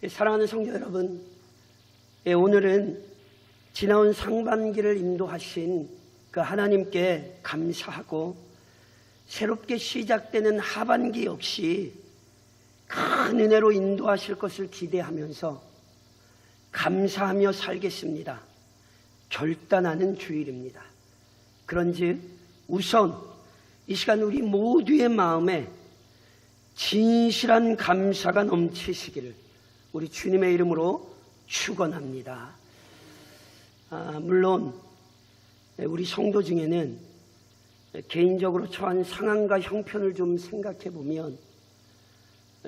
사랑하는 성도 여러분, 오늘은 지나온 상반기를 인도하신 그 하나님께 감사하고 새롭게 시작되는 하반기 역시 큰 은혜로 인도하실 것을 기대하면서 감사하며 살겠습니다. 결단하는 주일입니다. 그런즉 우선 이 시간 우리 모두의 마음에 진실한 감사가 넘치시기를 우리 주님의 이름으로 축원합니다. 물론 우리 성도 중에는 개인적으로 처한 상황과 형편을 좀 생각해 보면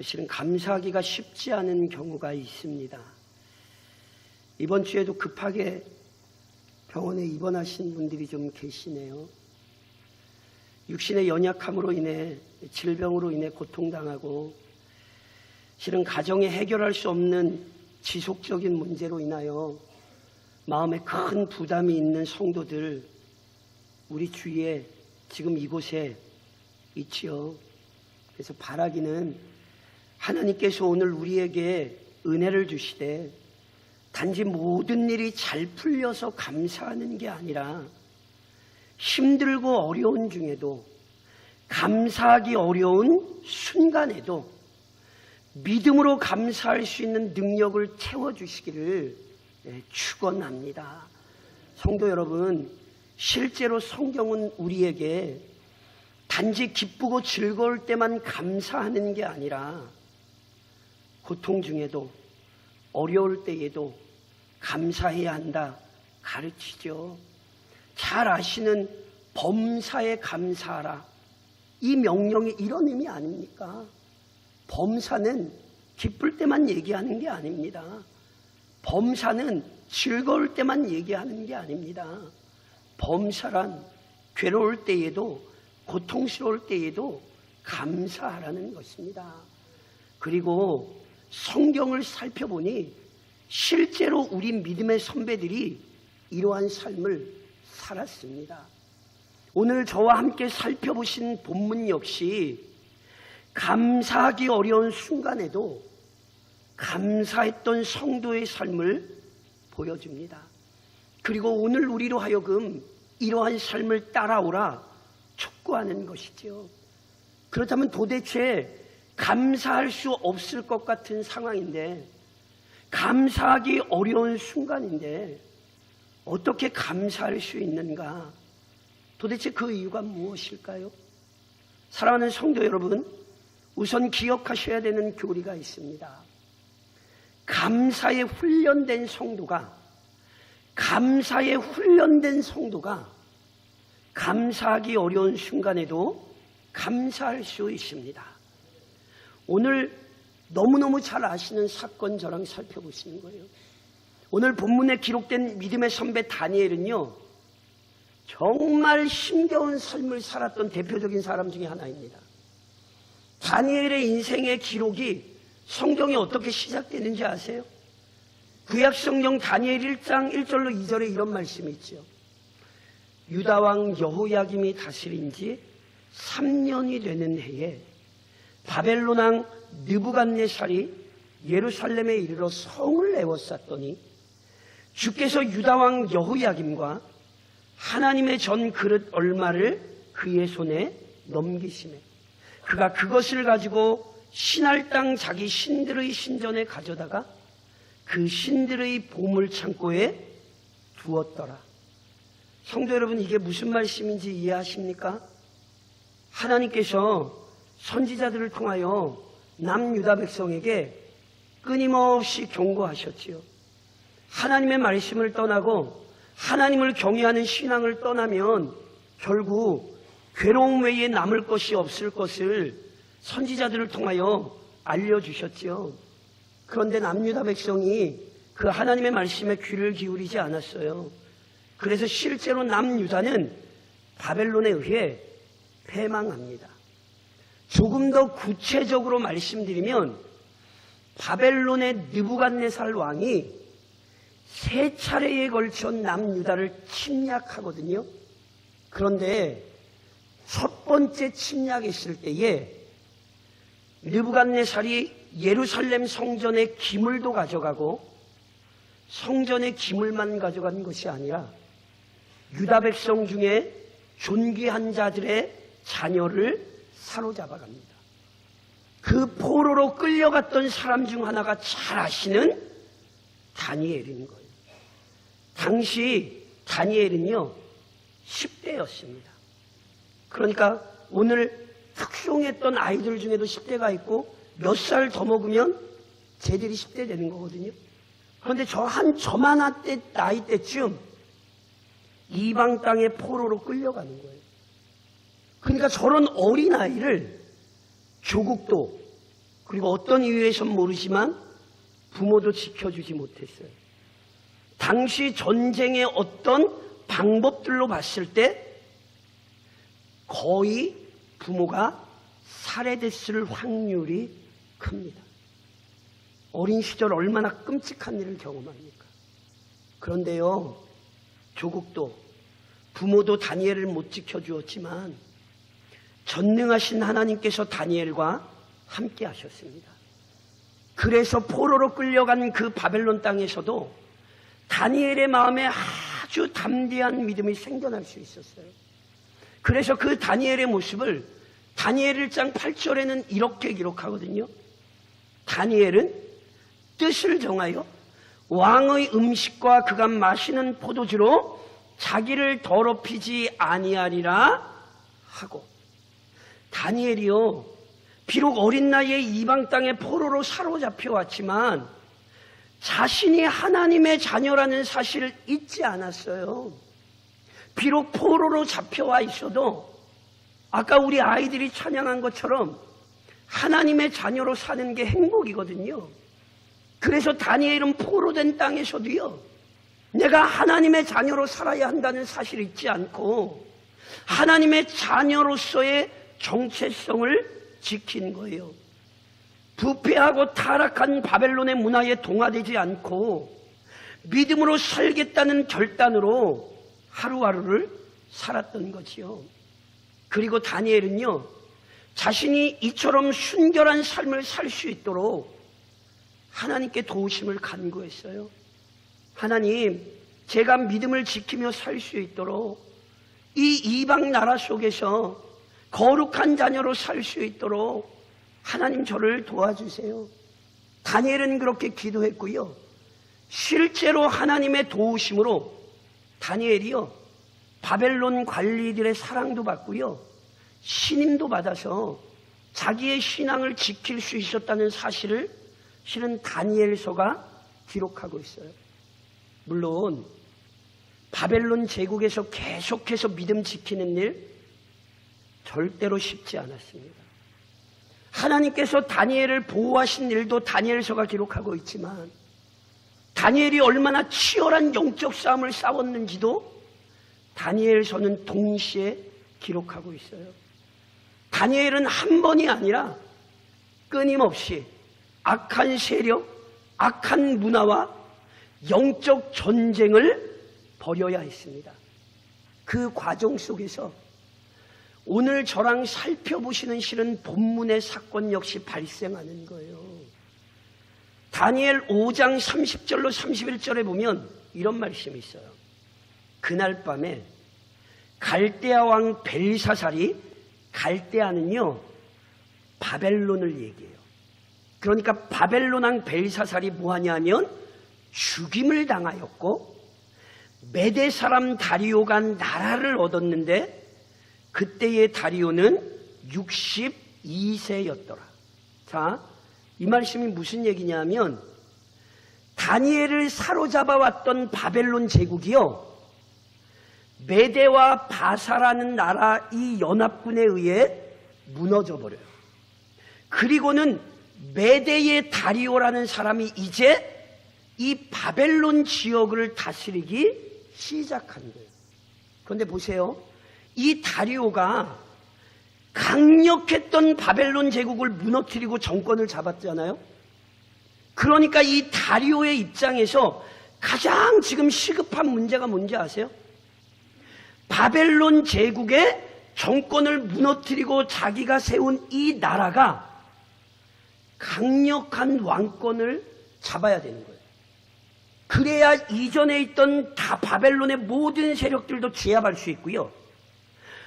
실은 감사하기가 쉽지 않은 경우가 있습니다. 이번 주에도 급하게 병원에 입원하신 분들이 좀 계시네요. 육신의 연약함으로 인해, 질병으로 인해 고통당하고 실은 가정에 해결할 수 없는 지속적인 문제로 인하여 마음에 큰 부담이 있는 성도들 우리 주위에 지금 이곳에 있지요. 그래서 바라기는 하나님께서 오늘 우리에게 은혜를 주시되 단지 모든 일이 잘 풀려서 감사하는 게 아니라 힘들고 어려운 중에도 감사하기 어려운 순간에도 믿음으로 감사할 수 있는 능력을 채워주시기를 축원합니다. 성도 여러분, 실제로 성경은 우리에게 단지 기쁘고 즐거울 때만 감사하는 게 아니라 고통 중에도 어려울 때에도 감사해야 한다 가르치죠. 잘 아시는 범사에 감사하라, 이 명령이 이런 의미 아닙니까? 범사는 기쁠 때만 얘기하는 게 아닙니다. 범사는 즐거울 때만 얘기하는 게 아닙니다. 범사란 괴로울 때에도 고통스러울 때에도 감사하라는 것입니다. 그리고 성경을 살펴보니 실제로 우리 믿음의 선배들이 이러한 삶을 살았습니다. 오늘 저와 함께 살펴보신 본문 역시 감사하기 어려운 순간에도 감사했던 성도의 삶을 보여줍니다. 그리고 오늘 우리로 하여금 이러한 삶을 따라오라 촉구하는 것이죠. 그렇다면 도대체 감사할 수 없을 것 같은 상황인데, 감사하기 어려운 순간인데 어떻게 감사할 수 있는가? 도대체 그 이유가 무엇일까요? 사랑하는 성도 여러분, 우선 기억하셔야 되는 교리가 있습니다. 감사에 훈련된 성도가 감사하기 어려운 순간에도 감사할 수 있습니다. 오늘 너무너무 잘 아시는 사건 저랑 살펴보시는 거예요. 오늘 본문에 기록된 믿음의 선배 다니엘은요, 정말 힘겨운 삶을 살았던 대표적인 사람 중에 하나입니다. 다니엘의 인생의 기록이 성경에 어떻게 시작되는지 아세요? 구약성경 다니엘 1장 1절로 2절에 이런 말씀이 있죠. 유다왕 여호야김이 다스린 지 3년이 되는 해에 바벨론왕 느부갓네살이 예루살렘에 이르러 성을 에워쌌더니 주께서 유다왕 여호야김과 하나님의 전 그릇 얼마를 그의 손에 넘기시매 그가 그것을 가지고 신할 땅 자기 신들의 신전에 가져다가 그 신들의 보물창고에 두었더라. 성도 여러분, 이게 무슨 말씀인지 이해하십니까? 하나님께서 선지자들을 통하여 남유다 백성에게 끊임없이 경고하셨지요. 하나님의 말씀을 떠나고 하나님을 경외하는 신앙을 떠나면 결국 괴로움 외에 남을 것이 없을 것을 선지자들을 통하여 알려주셨지요. 그런데 남유다 백성이 그 하나님의 말씀에 귀를 기울이지 않았어요. 그래서 실제로 남유다는 바벨론에 의해 패망합니다. 조금 더 구체적으로 말씀드리면 바벨론의 느부갓네살 왕이 3차례에 걸쳐 남유다를 침략하거든요. 그런데 첫 번째 침략했을 때에 느부갓네살이 예루살렘 성전의 기물도 가져가고 성전의 기물만 가져간 것이 아니라 유다 백성 중에 존귀한 자들의 자녀를 사로잡아 갑니다. 그 포로로 끌려갔던 사람 중 하나가 잘 아시는 다니엘인 거예요. 당시 다니엘은요 10대였습니다. 그러니까 오늘 특송했던 아이들 중에도 10대가 있고 몇 살 더 먹으면 쟤들이 10대 되는 거거든요. 그런데 저만한 나이 때쯤 이방 땅의 포로로 끌려가는 거예요. 그러니까 저런 어린아이를 조국도 그리고 어떤 이유에선 모르지만 부모도 지켜주지 못했어요. 당시 전쟁의 어떤 방법들로 봤을 때 거의 부모가 살해됐을 확률이 큽니다. 어린 시절 얼마나 끔찍한 일을 경험합니까? 그런데요, 조국도 부모도 다니엘을 못 지켜주었지만 전능하신 하나님께서 다니엘과 함께 하셨습니다. 그래서 포로로 끌려간 그 바벨론 땅에서도 다니엘의 마음에 아주 담대한 믿음이 생겨날 수 있었어요. 그래서 그 다니엘의 모습을 다니엘 1장 8절에는 이렇게 기록하거든요. 다니엘은 뜻을 정하여 왕의 음식과 그가 마시는 포도주로 자기를 더럽히지 아니하리라 하고, 다니엘이요 비록 어린 나이에 이방 땅의 포로로 사로잡혀 왔지만 자신이 하나님의 자녀라는 사실을 잊지 않았어요. 비록 포로로 잡혀와 있어도 아까 우리 아이들이 찬양한 것처럼 하나님의 자녀로 사는 게 행복이거든요. 그래서 다니엘은 포로된 땅에서도요 내가 하나님의 자녀로 살아야 한다는 사실을 잊지 않고 하나님의 자녀로서의 정체성을 지킨 거예요. 부패하고 타락한 바벨론의 문화에 동화되지 않고 믿음으로 살겠다는 결단으로 하루하루를 살았던 거지요. 그리고 다니엘은요 자신이 이처럼 순결한 삶을 살 수 있도록 하나님께 도우심을 간구했어요. 하나님, 제가 믿음을 지키며 살 수 있도록 이 이방 나라 속에서 거룩한 자녀로 살 수 있도록 하나님 저를 도와주세요. 다니엘은 그렇게 기도했고요. 실제로 하나님의 도우심으로 다니엘이요 바벨론 관리들의 사랑도 받고요 신임도 받아서 자기의 신앙을 지킬 수 있었다는 사실을 실은 다니엘서가 기록하고 있어요. 물론 바벨론 제국에서 계속해서 믿음 지키는 일 절대로 쉽지 않았습니다. 하나님께서 다니엘을 보호하신 일도 다니엘서가 기록하고 있지만 다니엘이 얼마나 치열한 영적 싸움을 싸웠는지도 다니엘서는 동시에 기록하고 있어요. 다니엘은 한 번이 아니라 끊임없이 악한 세력, 악한 문화와 영적 전쟁을 벌여야 했습니다. 그 과정 속에서 오늘 저랑 살펴보시는 실은 본문의 사건 역시 발생하는 거예요. 다니엘 5장 30절로 31절에 보면 이런 말씀이 있어요. 그날 밤에 갈대아 왕 벨사살이, 갈대아는요 바벨론을 얘기해요. 그러니까 바벨론 왕 벨사살이 뭐하냐면 죽임을 당하였고 메대 사람 다리오가 나라를 얻었는데 그때의 다리오는 62세였더라. 자, 이 말씀이 무슨 얘기냐면 다니엘을 사로잡아 왔던 바벨론 제국이요 메대와 바사라는 나라 이 연합군에 의해 무너져 버려요. 그리고는 메대의 다리오라는 사람이 이제 이 바벨론 지역을 다스리기 시작한 거예요. 그런데 보세요. 이 다리오가 강력했던 바벨론 제국을 무너뜨리고 정권을 잡았잖아요. 그러니까 이 다리오의 입장에서 가장 지금 시급한 문제가 뭔지 아세요? 바벨론 제국의 정권을 무너뜨리고 자기가 세운 이 나라가 강력한 왕권을 잡아야 되는 거예요. 그래야 이전에 있던 다 바벨론의 모든 세력들도 제압할 수 있고요.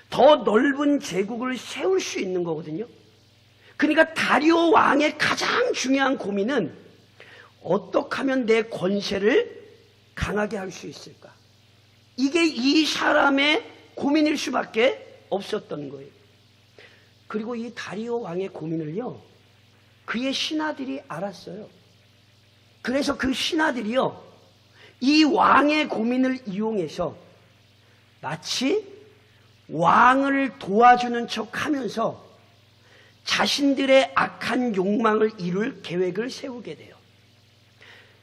더 넓은 제국을 세울 수 있는 거거든요. 그러니까 다리오 왕의 가장 중요한 고민은 어떻게 하면 내 권세를 강하게 할 수 있을까? 이게 이 사람의 고민일 수밖에 없었던 거예요. 그리고 이 다리오 왕의 고민을요, 그의 신하들이 알았어요. 그래서 그 신하들이요, 이 왕의 고민을 이용해서 마치 왕을 도와주는 척 하면서 자신들의 악한 욕망을 이룰 계획을 세우게 돼요.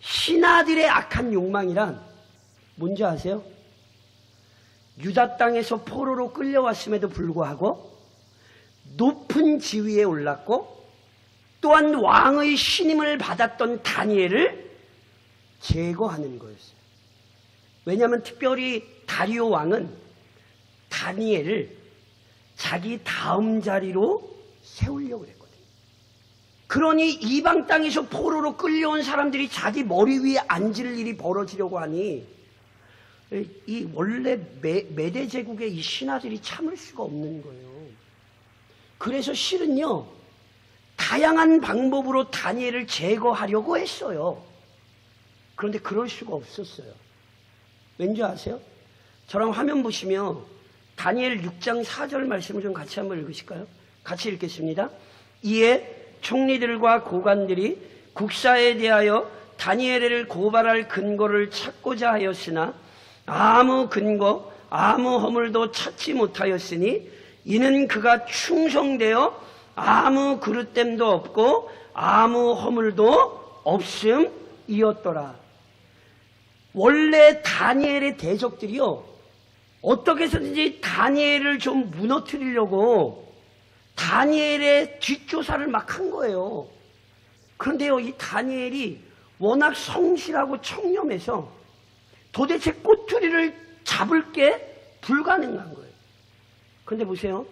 신하들의 악한 욕망이란 뭔지 아세요? 유다 땅에서 포로로 끌려왔음에도 불구하고 높은 지위에 올랐고 또한 왕의 신임을 받았던 다니엘을 제거하는 거였어요. 왜냐하면 특별히 다리오 왕은 다니엘을 자기 다음 자리로 세우려고 했거든요. 그러니 이방 땅에서 포로로 끌려온 사람들이 자기 머리 위에 앉을 일이 벌어지려고 하니 이 원래 메대 제국의 이 신하들이 참을 수가 없는 거예요. 그래서 실은요, 다양한 방법으로 다니엘을 제거하려고 했어요. 그런데 그럴 수가 없었어요. 왠지 아세요? 저랑 화면 보시면 다니엘 6장 4절 말씀을 좀 같이 한번 읽으실까요? 같이 읽겠습니다. 이에 총리들과 고관들이 국사에 대하여 다니엘을 고발할 근거를 찾고자 하였으나 아무 근거, 아무 허물도 찾지 못하였으니 이는 그가 충성되어 아무 그릇됨도 없고 아무 허물도 없음이었더라. 원래 다니엘의 대적들이요, 어떻게 해서든지 다니엘을 좀 무너뜨리려고 다니엘의 뒷조사를 막 한 거예요. 그런데요, 이 다니엘이 워낙 성실하고 청렴해서 도대체 꼬투리를 잡을 게 불가능한 거예요. 그런데 보세요.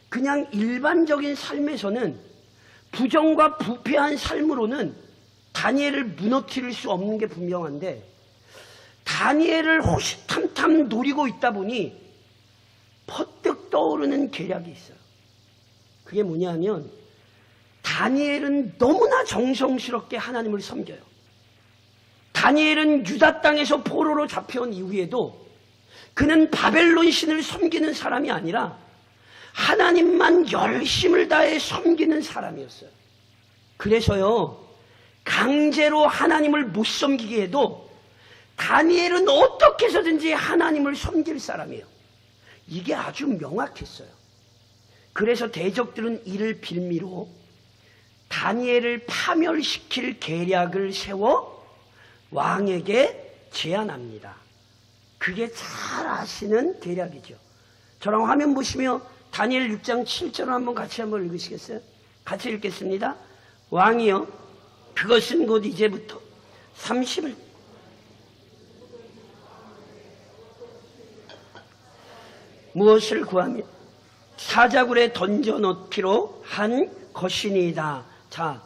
그냥 일반적인 삶에서는 부정과 부패한 삶으로는 다니엘을 무너뜨릴 수 없는 게 분명한데 다니엘을 호시탐탐 노리고 있다 보니 퍼뜩 떠오르는 계략이 있어요. 그게 뭐냐면 다니엘은 너무나 정성스럽게 하나님을 섬겨요. 다니엘은 유다 땅에서 포로로 잡혀온 이후에도 그는 바벨론 신을 섬기는 사람이 아니라 하나님만 열심을 다해 섬기는 사람이었어요. 그래서요, 강제로 하나님을 못 섬기게 해도 다니엘은 어떻게 해서든지 하나님을 섬길 사람이에요. 이게 아주 명확했어요. 그래서 대적들은 이를 빌미로 다니엘을 파멸시킬 계략을 세워 왕에게 제안합니다. 그게 잘 아시는 계략이죠. 저랑 화면 보시면 다니엘 6장 7절을 한번 같이 한번 읽으시겠어요? 같이 읽겠습니다. 왕이여, 그것은 곧 이제부터 30일 무엇을 구하며 사자굴에 던져넣기로 한 것이니이다. 자,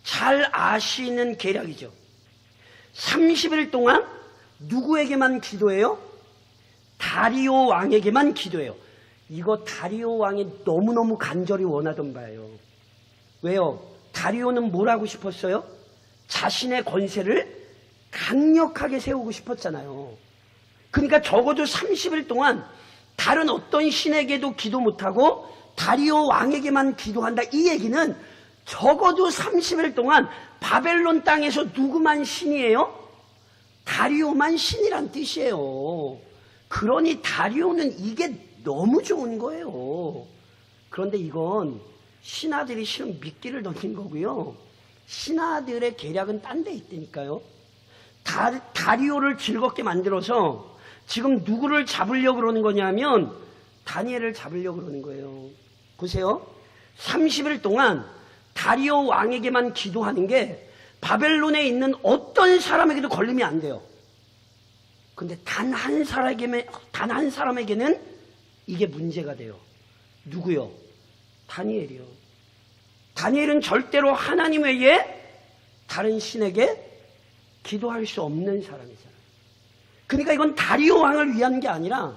잘 아시는 계략이죠. 30일 동안 누구에게만 기도해요? 다리오 왕에게만 기도해요. 이거 다리오 왕이 너무너무 간절히 원하던 바예요. 왜요? 다리오는 뭘 하고 싶었어요? 자신의 권세를 강력하게 세우고 싶었잖아요. 그러니까 적어도 30일 동안 다른 어떤 신에게도 기도 못하고 다리오 왕에게만 기도한다. 이 얘기는 적어도 30일 동안 바벨론 땅에서 누구만 신이에요? 다리오만 신이란 뜻이에요. 그러니 다리오는 이게 너무 좋은 거예요. 그런데 이건 신하들이 실은 미끼를 던진 거고요. 신하들의 계략은 딴 데 있다니까요. 다리오를 즐겁게 만들어서 지금 누구를 잡으려고 그러는 거냐면 다니엘을 잡으려고 그러는 거예요. 보세요. 30일 동안 다리오 왕에게만 기도하는 게 바벨론에 있는 어떤 사람에게도 걸림이 안 돼요. 근데 단 한 사람에게는 이게 문제가 돼요. 누구요? 다니엘이요. 다니엘은 절대로 하나님 외에 다른 신에게 기도할 수 없는 사람이잖아요. 그러니까 이건 다리오 왕을 위한 게 아니라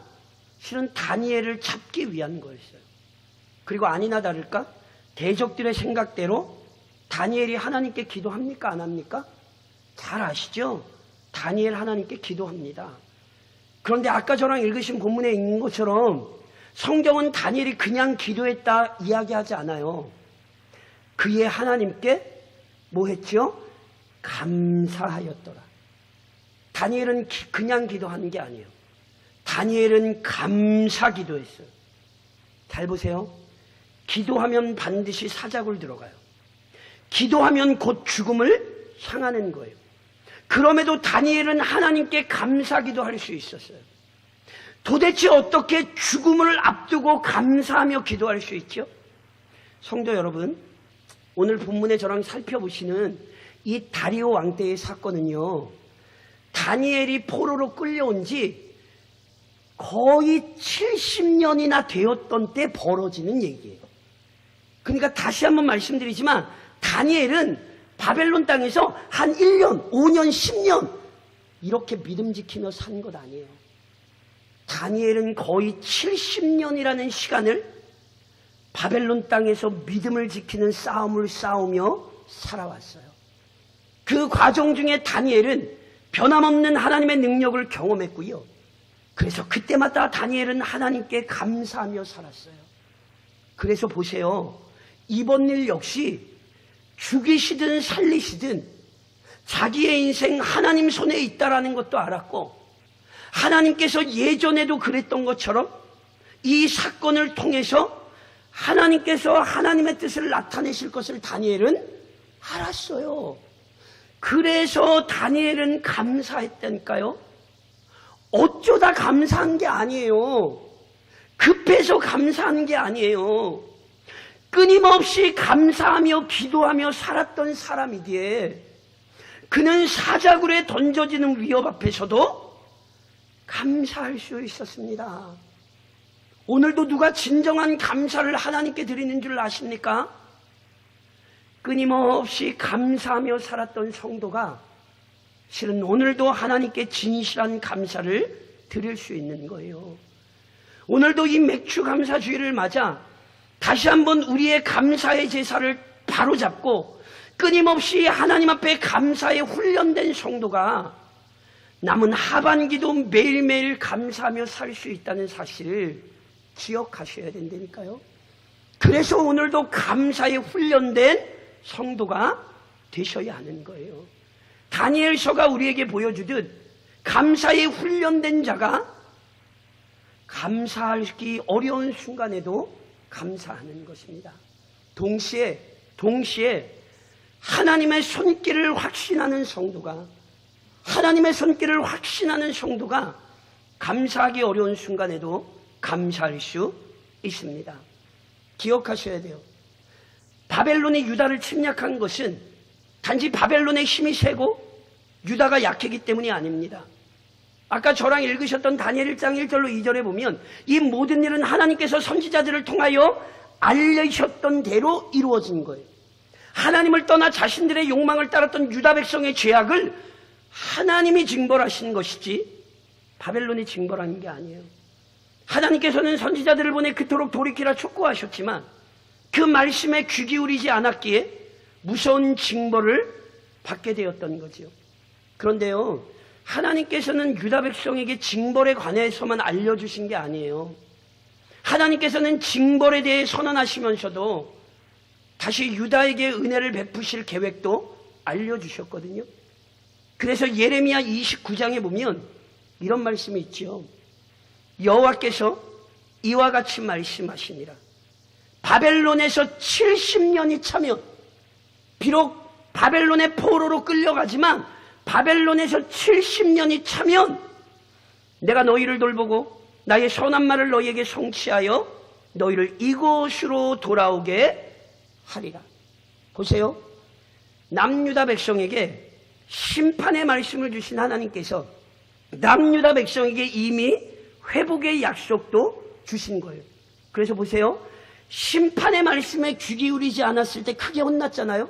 실은 다니엘을 잡기 위한 거였어요. 그리고 아니나 다를까 대적들의 생각대로 다니엘이 하나님께 기도합니까? 안 합니까? 잘 아시죠? 다니엘 하나님께 기도합니다. 그런데 아까 저랑 읽으신 본문에 있는 것처럼 성경은 다니엘이 그냥 기도했다 이야기하지 않아요. 그의 하나님께 뭐 했죠? 감사하였더라. 다니엘은 그냥 기도하는 게 아니에요. 다니엘은 감사 기도했어요. 잘 보세요. 기도하면 반드시 사자굴 들어가요. 기도하면 곧 죽음을 향하는 거예요. 그럼에도 다니엘은 하나님께 감사 기도할 수 있었어요. 도대체 어떻게 죽음을 앞두고 감사하며 기도할 수 있죠? 성도 여러분, 오늘 본문에 저랑 살펴보시는 이 다리오 왕 때의 사건은요, 다니엘이 포로로 끌려온 지 거의 70년이나 되었던 때 벌어지는 얘기예요. 그러니까 다시 한번 말씀드리지만 다니엘은 바벨론 땅에서 한 1년, 5년, 10년 이렇게 믿음 지키며 산 것 아니에요. 다니엘은 거의 70년이라는 시간을 바벨론 땅에서 믿음을 지키는 싸움을 싸우며 살아왔어요. 그 과정 중에 다니엘은 변함없는 하나님의 능력을 경험했고요. 그래서 그때마다 다니엘은 하나님께 감사하며 살았어요. 그래서 보세요. 이번 일 역시 죽이시든 살리시든 자기의 인생 하나님 손에 있다라는 것도 알았고, 하나님께서 예전에도 그랬던 것처럼 이 사건을 통해서 하나님께서 하나님의 뜻을 나타내실 것을 다니엘은 알았어요. 그래서 다니엘은 감사했다니까요. 어쩌다 감사한 게 아니에요. 급해서 감사한 게 아니에요. 끊임없이 감사하며 기도하며 살았던 사람이기에 그는 사자굴에 던져지는 위협 앞에서도 감사할 수 있었습니다. 오늘도 누가 진정한 감사를 하나님께 드리는 줄 아십니까? 끊임없이 감사하며 살았던 성도가 실은 오늘도 하나님께 진실한 감사를 드릴 수 있는 거예요. 오늘도 이 맥주 감사주의를 맞아 다시 한번 우리의 감사의 제사를 바로잡고 끊임없이 하나님 앞에 감사에 훈련된 성도가 남은 하반기도 매일매일 감사하며 살 수 있다는 사실을 기억하셔야 된다니까요. 그래서 오늘도 감사에 훈련된 성도가 되셔야 하는 거예요. 다니엘서가 우리에게 보여주듯 감사에 훈련된 자가 감사하기 어려운 순간에도 감사하는 것입니다. 동시에 하나님의 손길을 확신하는 성도가 감사하기 어려운 순간에도 감사할 수 있습니다. 기억하셔야 돼요. 바벨론이 유다를 침략한 것은 단지 바벨론의 힘이 세고 유다가 약했기 때문이 아닙니다. 아까 저랑 읽으셨던 다니엘 1장 1절로 2절에 보면 이 모든 일은 하나님께서 선지자들을 통하여 알려주셨던 대로 이루어진 거예요. 하나님을 떠나 자신들의 욕망을 따랐던 유다 백성의 죄악을 하나님이 징벌하신 것이지 바벨론이 징벌한 게 아니에요. 하나님께서는 선지자들을 보내 그토록 돌이키라 촉구하셨지만 그 말씀에 귀 기울이지 않았기에 무서운 징벌을 받게 되었던 거죠. 그런데요, 하나님께서는 유다 백성에게 징벌에 관해서만 알려주신 게 아니에요. 하나님께서는 징벌에 대해 선언하시면서도 다시 유다에게 은혜를 베푸실 계획도 알려주셨거든요. 그래서 예레미야 29장에 보면 이런 말씀이 있죠. 여호와께서 이와 같이 말씀하시니라. 바벨론에서 70년이 차면, 비록 바벨론의 포로로 끌려가지만 바벨론에서 70년이 차면 내가 너희를 돌보고 나의 선한 말을 너희에게 성취하여 너희를 이곳으로 돌아오게 하리라. 보세요. 남유다 백성에게 심판의 말씀을 주신 하나님께서 남유다 백성에게 이미 회복의 약속도 주신 거예요. 그래서 보세요. 심판의 말씀에 귀 기울이지 않았을 때 크게 혼났잖아요.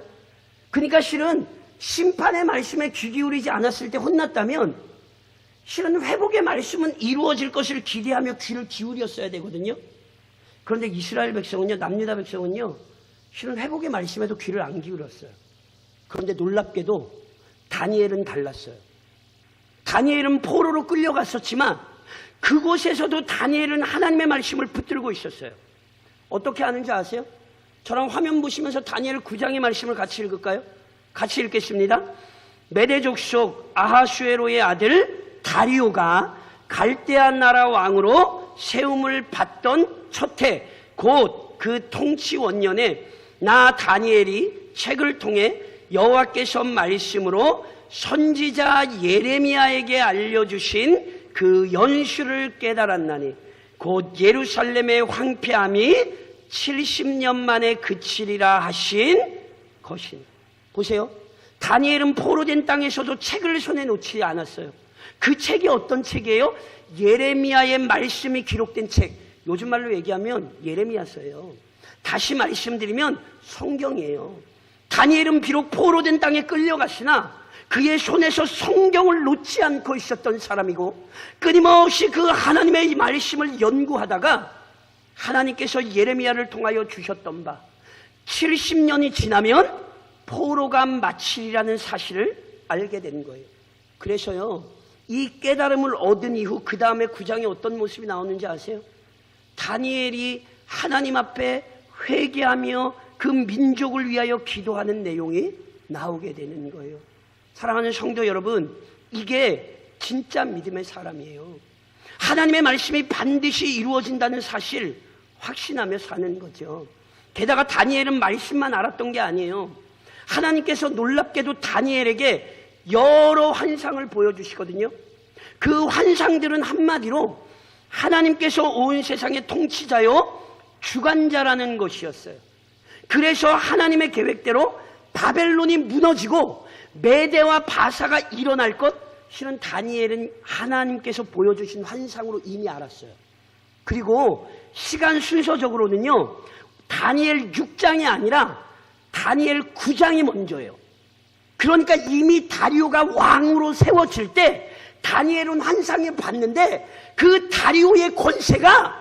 그러니까 실은 심판의 말씀에 귀 기울이지 않았을 때 혼났다면 실은 회복의 말씀은 이루어질 것을 기대하며 귀를 기울였어야 되거든요. 그런데 이스라엘 백성은요, 남유다 백성은요, 실은 회복의 말씀에도 귀를 안 기울였어요. 그런데 놀랍게도 다니엘은 달랐어요. 다니엘은 포로로 끌려갔었지만 그곳에서도 다니엘은 하나님의 말씀을 붙들고 있었어요. 어떻게 하는지 아세요? 저랑 화면 보시면서 다니엘 9장의 말씀을 같이 읽을까요? 같이 읽겠습니다. 메대 족속 아하수에로의 아들 다리오가 갈대아 나라 왕으로 세움을 받던 첫해 곧 그 통치 원년에 나 다니엘이 책을 통해 여호와께서 말씀으로 선지자 예레미야에게 알려주신 그 연수를 깨달았나니 곧 예루살렘의 황폐함이 70년 만에 그치리라 하신 것이니. 보세요. 다니엘은 포로된 땅에서도 책을 손에 놓지 않았어요. 그 책이 어떤 책이에요? 예레미야의 말씀이 기록된 책. 요즘 말로 얘기하면 예레미야서예요. 다시 말씀드리면 성경이에요. 다니엘은 비록 포로된 땅에 끌려갔으나 그의 손에서 성경을 놓지 않고 있었던 사람이고 끊임없이 그 하나님의 말씀을 연구하다가 하나님께서 예레미야를 통하여 주셨던 바 70년이 지나면 포로가 마치리라는 사실을 알게 된 거예요. 그래서요, 이 깨달음을 얻은 이후 그 다음에 9장에 어떤 모습이 나오는지 아세요? 다니엘이 하나님 앞에 회개하며 그 민족을 위하여 기도하는 내용이 나오게 되는 거예요. 사랑하는 성도 여러분, 이게 진짜 믿음의 사람이에요. 하나님의 말씀이 반드시 이루어진다는 사실 확신하며 사는 거죠. 게다가 다니엘은 말씀만 알았던 게 아니에요. 하나님께서 놀랍게도 다니엘에게 여러 환상을 보여주시거든요. 그 환상들은 한마디로 하나님께서 온 세상의 통치자요 주관자라는 것이었어요. 그래서 하나님의 계획대로 바벨론이 무너지고 메대와 바사가 일어날 것, 실은 다니엘은 하나님께서 보여주신 환상으로 이미 알았어요. 그리고 시간 순서적으로는요, 다니엘 6장이 아니라 다니엘 9장이 먼저예요. 그러니까 이미 다리오가 왕으로 세워질 때 다니엘은 환상에 봤는데 그 다리오의 권세가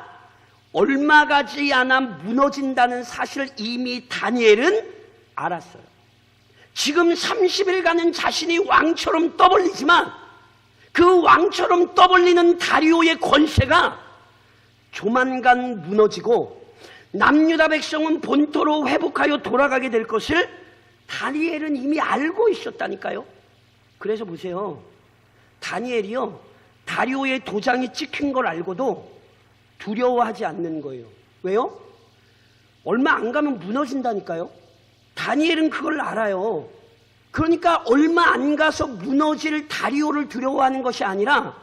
얼마 가지 않아 무너진다는 사실을 이미 다니엘은 알았어요. 지금 30일간은 자신이 왕처럼 떠벌리지만 그 왕처럼 떠벌리는 다리오의 권세가 조만간 무너지고 남유다 백성은 본토로 회복하여 돌아가게 될 것을 다니엘은 이미 알고 있었다니까요. 그래서 보세요. 다니엘이요, 다리오의 도장이 찍힌 걸 알고도 두려워하지 않는 거예요. 왜요? 얼마 안 가면 무너진다니까요. 다니엘은 그걸 알아요. 그러니까 얼마 안 가서 무너질 다리오를 두려워하는 것이 아니라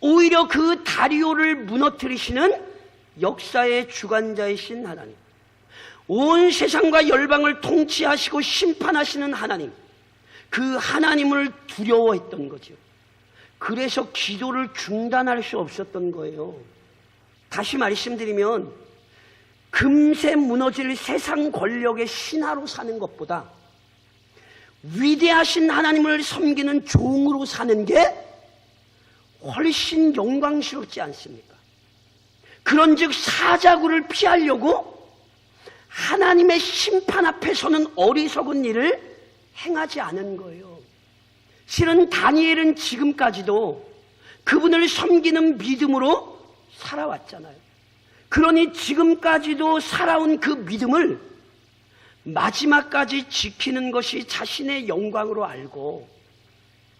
오히려 그 다리오를 무너뜨리시는 역사의 주관자이신 하나님, 온 세상과 열방을 통치하시고 심판하시는 하나님, 그 하나님을 두려워했던 거죠. 그래서 기도를 중단할 수 없었던 거예요. 다시 말씀드리면 금세 무너질 세상 권력의 신하로 사는 것보다 위대하신 하나님을 섬기는 종으로 사는 게 훨씬 영광스럽지 않습니까? 그런즉 사자굴을 피하려고 하나님의 심판 앞에서는 어리석은 일을 행하지 않은 거예요. 실은 다니엘은 지금까지도 그분을 섬기는 믿음으로 살아왔잖아요. 그러니 지금까지도 살아온 그 믿음을 마지막까지 지키는 것이 자신의 영광으로 알고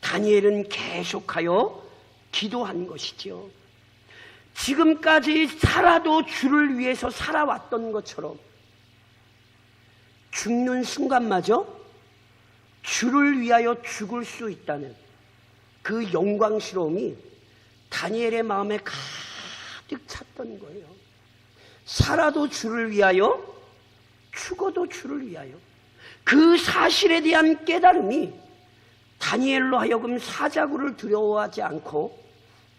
다니엘은 계속하여 기도한 것이지요. 지금까지 살아도 주를 위해서 살아왔던 것처럼 죽는 순간마저 주를 위하여 죽을 수 있다는 그 영광스러움이 다니엘의 마음에 가득 찼던 거예요. 살아도 주를 위하여, 죽어도 주를 위하여. 그 사실에 대한 깨달음이 다니엘로 하여금 사자굴을 두려워하지 않고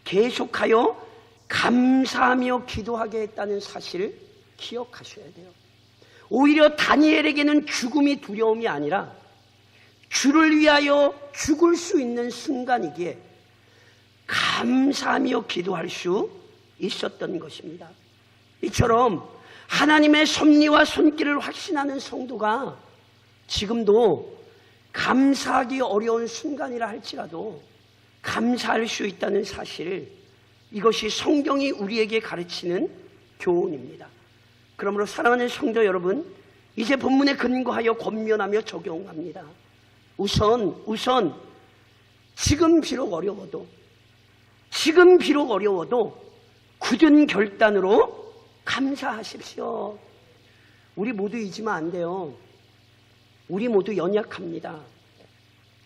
계속하여 감사하며 기도하게 했다는 사실을 기억하셔야 돼요. 오히려 다니엘에게는 죽음이 두려움이 아니라 주를 위하여 죽을 수 있는 순간이기에 감사하며 기도할 수 있었던 것입니다. 이처럼 하나님의 섭리와 손길을 확신하는 성도가 지금도 감사하기 어려운 순간이라 할지라도 감사할 수 있다는 사실, 이것이 성경이 우리에게 가르치는 교훈입니다. 그러므로 사랑하는 성도 여러분, 이제 본문에 근거하여 권면하며 적용합니다. 우선 지금 비록 어려워도 굳은 결단으로 감사하십시오. 우리 모두 잊으면 안 돼요. 우리 모두 연약합니다.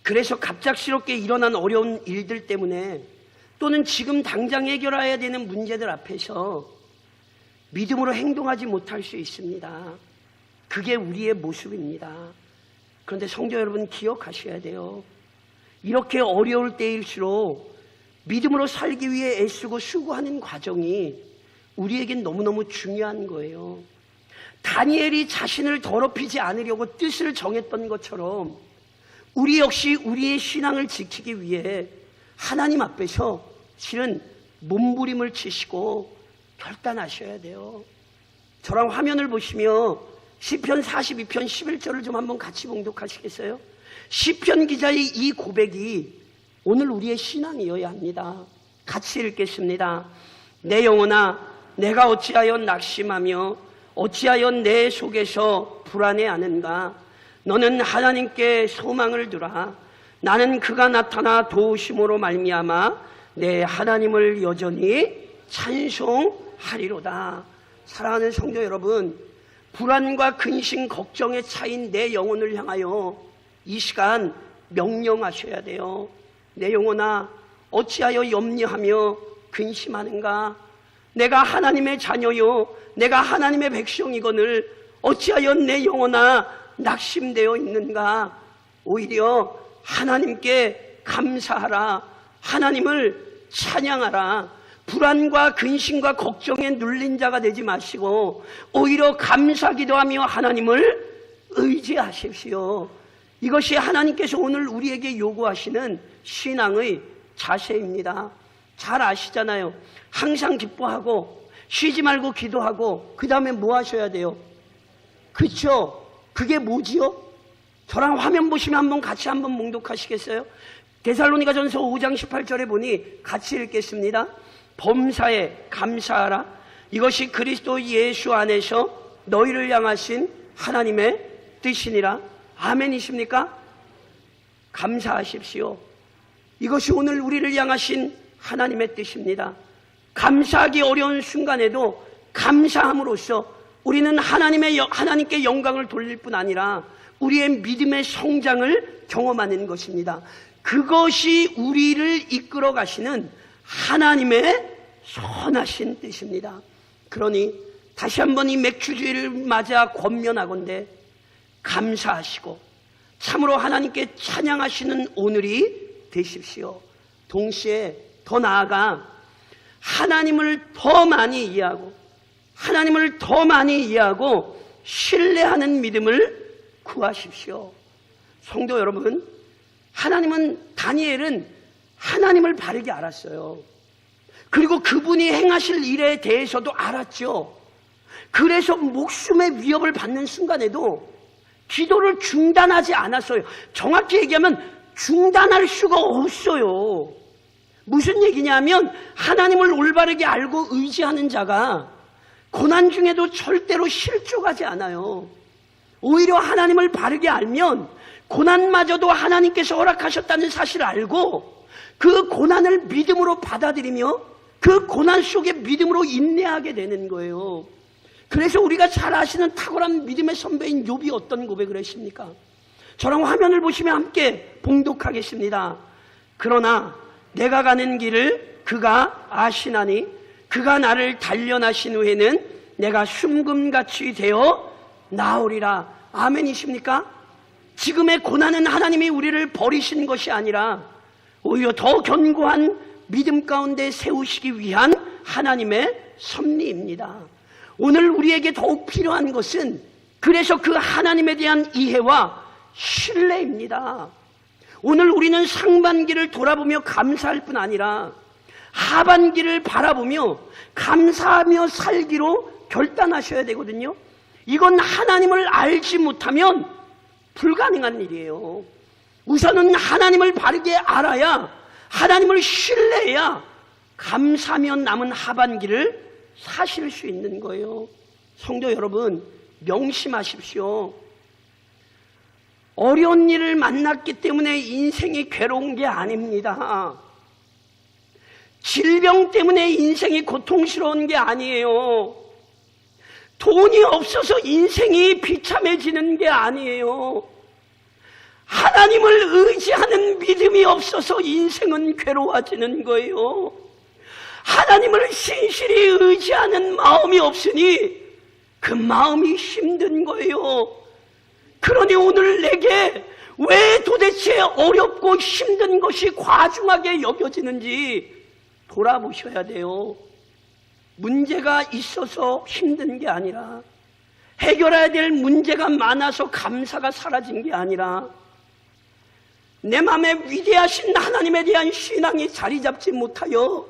그래서 갑작스럽게 일어난 어려운 일들 때문에 또는 지금 당장 해결해야 되는 문제들 앞에서 믿음으로 행동하지 못할 수 있습니다. 그게 우리의 모습입니다. 그런데 성도 여러분, 기억하셔야 돼요. 이렇게 어려울 때일수록 믿음으로 살기 위해 애쓰고 수고하는 과정이 우리에겐 너무너무 중요한 거예요. 다니엘이 자신을 더럽히지 않으려고 뜻을 정했던 것처럼 우리 역시 우리의 신앙을 지키기 위해 하나님 앞에서 실은 몸부림을 치시고 결단하셔야 돼요. 저랑 화면을 보시며 시편 42편 11절을 좀 한번 같이 봉독하시겠어요? 시편 기자의 이 고백이 오늘 우리의 신앙이어야 합니다. 같이 읽겠습니다. 내 영혼아, 내가 어찌하여 낙심하며 어찌하여 내 속에서 불안해하는가? 너는 하나님께 소망을 두라. 나는 그가 나타나 도우심으로 말미암아 내 하나님을 여전히 찬송하리로다. 사랑하는 성도 여러분, 불안과 근심, 걱정에 차인 내 영혼을 향하여 이 시간 명령하셔야 돼요. 내 영혼아, 어찌하여 염려하며 근심하는가? 내가 하나님의 자녀요, 내가 하나님의 백성이거늘 어찌하여 내 영혼아 낙심되어 있는가? 오히려 하나님께 감사하라. 하나님을 찬양하라. 불안과 근심과 걱정에 눌린 자가 되지 마시고 오히려 감사기도하며 하나님을 의지하십시오. 이것이 하나님께서 오늘 우리에게 요구하시는 신앙의 자세입니다. 잘 아시잖아요. 항상 기뻐하고 쉬지 말고 기도하고 그 다음에 뭐 하셔야 돼요? 그쵸? 그게 뭐지요? 저랑 화면 보시면 한번 같이 한번 봉독하시겠어요? 데살로니가전서 5장 18절에 보니 같이 읽겠습니다. 범사에 감사하라. 이것이 그리스도 예수 안에서 너희를 향하신 하나님의 뜻이니라. 아멘이십니까? 감사하십시오. 이것이 오늘 우리를 향하신 하나님의 뜻입니다. 감사하기 어려운 순간에도 감사함으로써 우리는 하나님께 영광을 돌릴 뿐 아니라 우리의 믿음의 성장을 경험하는 것입니다. 그것이 우리를 이끌어 가시는 하나님의 선하신 뜻입니다. 그러니 다시 한번 이 맥주주의를 맞아 권면하건대 감사하시고 참으로 하나님께 찬양하시는 오늘이 되십시오. 동시에 더 나아가 하나님을 더 많이 이해하고 신뢰하는 믿음을 구하십시오. 성도 여러분, 다니엘은 하나님을 바르게 알았어요. 그리고 그분이 행하실 일에 대해서도 알았죠. 그래서 목숨의 위협을 받는 순간에도 기도를 중단하지 않았어요. 정확히 얘기하면 중단할 수가 없어요. 무슨 얘기냐면 하나님을 올바르게 알고 의지하는 자가 고난 중에도 절대로 실족하지 않아요. 오히려 하나님을 바르게 알면 고난마저도 하나님께서 허락하셨다는 사실을 알고 그 고난을 믿음으로 받아들이며 그 고난 속에 믿음으로 인내하게 되는 거예요. 그래서 우리가 잘 아시는 탁월한 믿음의 선배인 욥이 어떤 고백을 했습니까? 저랑 화면을 보시면 함께 봉독하겠습니다. 그러나 내가 가는 길을 그가 아시나니 그가 나를 단련하신 후에는 내가 숨금같이 되어 나오리라. 아멘이십니까? 지금의 고난은 하나님이 우리를 버리신 것이 아니라 오히려 더 견고한 믿음 가운데 세우시기 위한 하나님의 섭리입니다. 오늘 우리에게 더욱 필요한 것은 그래서 그 하나님에 대한 이해와 신뢰입니다. 오늘 우리는 상반기를 돌아보며 감사할 뿐 아니라 하반기를 바라보며 감사하며 살기로 결단하셔야 되거든요. 이건 하나님을 알지 못하면 불가능한 일이에요. 우선은 하나님을 바르게 알아야, 하나님을 신뢰해야 감사하며 남은 하반기를 사실 수 있는 거예요. 성도 여러분, 명심하십시오. 어려운 일을 만났기 때문에 인생이 괴로운 게 아닙니다. 질병 때문에 인생이 고통스러운 게 아니에요. 돈이 없어서 인생이 비참해지는 게 아니에요. 하나님을 의지하는 믿음이 없어서 인생은 괴로워지는 거예요. 하나님을 신실히 의지하는 마음이 없으니 그 마음이 힘든 거예요. 그러니 오늘 내게 왜 도대체 어렵고 힘든 것이 과중하게 여겨지는지 돌아보셔야 돼요. 문제가 있어서 힘든 게 아니라, 해결해야 될 문제가 많아서 감사가 사라진 게 아니라, 내 마음에 위대하신 하나님에 대한 신앙이 자리 잡지 못하여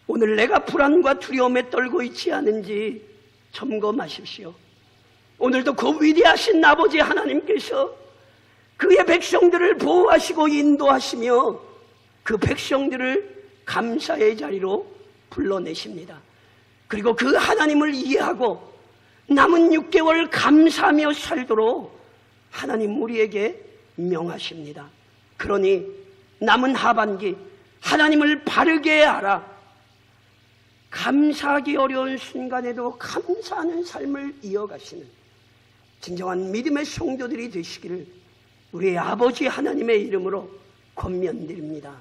오늘 내가 불안과 두려움에 떨고 있지 않은지 점검하십시오. 오늘도 그 위대하신 아버지 하나님께서 그의 백성들을 보호하시고 인도하시며 그 백성들을 감사의 자리로 불러내십니다. 그리고 그 하나님을 이해하고 남은 6개월 감사하며 살도록 하나님 우리에게 명하십니다. 그러니 남은 하반기 하나님을 바르게 알아 감사하기 어려운 순간에도 감사하는 삶을 이어가시는 진정한 믿음의 성도들이 되시기를 우리 아버지 하나님의 이름으로 권면드립니다.